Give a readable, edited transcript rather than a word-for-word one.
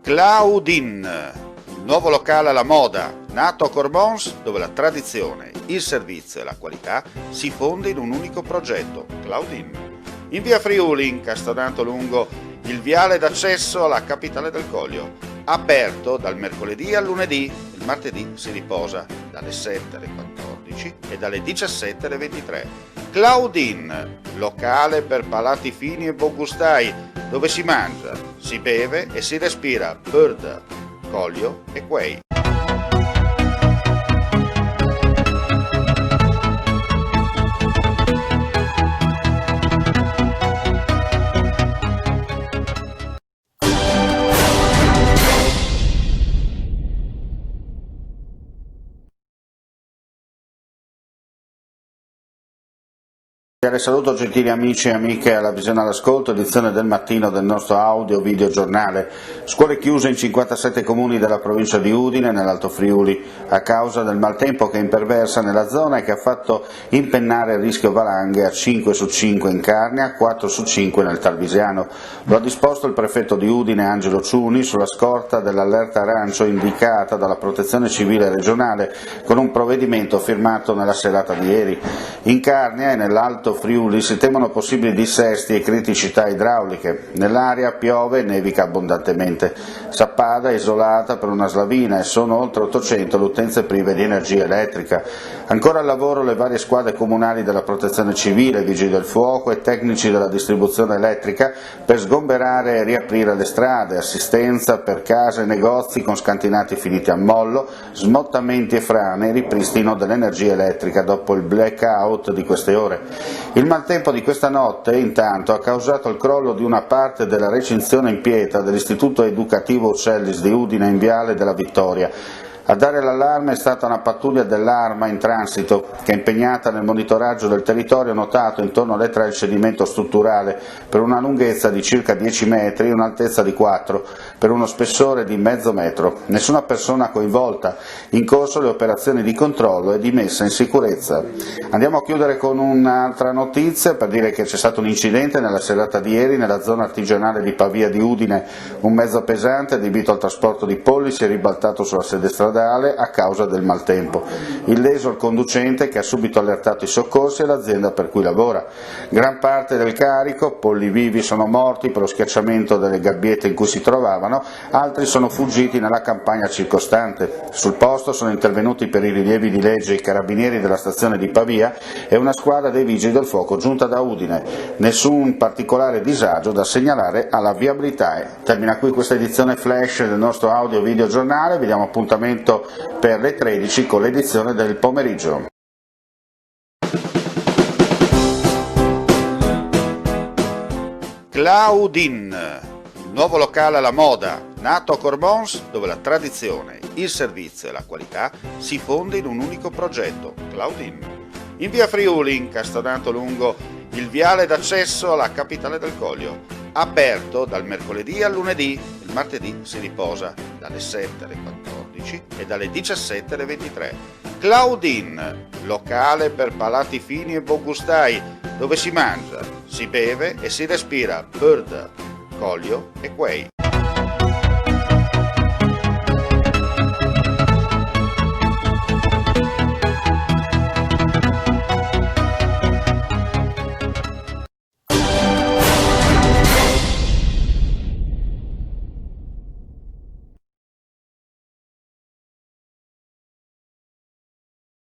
Claudin, il nuovo locale alla moda, nato a Cormons, dove la tradizione, il servizio e la qualità si fonde in un unico progetto, Claudin. In via Friuli, incastonato lungo il viale d'accesso alla capitale del Collio, aperto dal mercoledì al lunedì, il martedì si riposa dalle 7 alle 14 e dalle 17 alle 23. Claudin, locale per palati fini e buongustai, dove si mangia, si beve e si respira Bird, Collio e Quay. Saluto gentili amici e amiche alla visione all'ascolto, edizione del mattino del nostro audio video giornale. Scuole chiuse in 57 comuni della provincia di Udine nell'Alto Friuli a causa del maltempo che imperversa nella zona e che ha fatto impennare il rischio valanghe a 5 su 5 in Carnia, 4 su 5 nel Tarvisiano. Lo ha disposto il prefetto di Udine Angelo Ciuni sulla scorta dell'allerta arancio indicata dalla Protezione Civile regionale con un provvedimento firmato nella serata di ieri. In Carnia e nell'Alto Friuli si temono possibili dissesti e criticità idrauliche. Nell'area piove e nevica abbondantemente. Sappada è isolata per una slavina e sono oltre 800 le utenze prive di energia elettrica. Ancora al lavoro le varie squadre comunali della Protezione Civile, Vigili del Fuoco e tecnici della distribuzione elettrica per sgomberare e riaprire le strade, assistenza per case e negozi con scantinati finiti a mollo, smottamenti e frane e ripristino dell'energia elettrica dopo il blackout di queste ore. Il maltempo di questa notte, intanto, ha causato il crollo di una parte della recinzione in pietra dell'Istituto Educativo Uccellis di Udine in Viale della Vittoria. A dare l'allarme è stata una pattuglia dell'Arma in transito, che è impegnata nel monitoraggio del territorio notato intorno alle tre il cedimento strutturale per una lunghezza di circa 10 metri e un'altezza di 4, per uno spessore di mezzo metro. Nessuna persona coinvolta. In corso le operazioni di controllo e di messa in sicurezza. Andiamo a chiudere con un'altra notizia per dire che c'è stato un incidente nella serata di ieri nella zona artigianale di Pavia di Udine. Un mezzo pesante adibito al trasporto di polli si è ribaltato sulla sede stradale a causa del maltempo. Illeso il conducente che ha subito allertato i soccorsi e l'azienda per cui lavora. Gran parte del carico, polli vivi, sono morti per lo schiacciamento delle gabbiette in cui si trovavano, altri sono fuggiti nella campagna circostante. Sul posto sono intervenuti per i rilievi di legge i carabinieri della stazione di Pavia e una squadra dei Vigili del Fuoco giunta da Udine. Nessun particolare disagio da segnalare alla viabilità. Termina qui questa edizione flash del nostro audio video giornale, vi diamo appuntamento per le 13 con l'edizione del pomeriggio. Claudin, il nuovo locale alla moda, nato a Cormons, dove la tradizione, il servizio e la qualità si fonde in un unico progetto, Claudin. In via Friuli, incastonato lungo il viale d'accesso alla capitale del Collio, aperto dal mercoledì al lunedì, il martedì si riposa dalle 7 alle 14 e dalle 17 alle 23. Claudin, locale per palati fini e buongustai, dove si mangia, si beve e si respira Bird, Collio e Quay.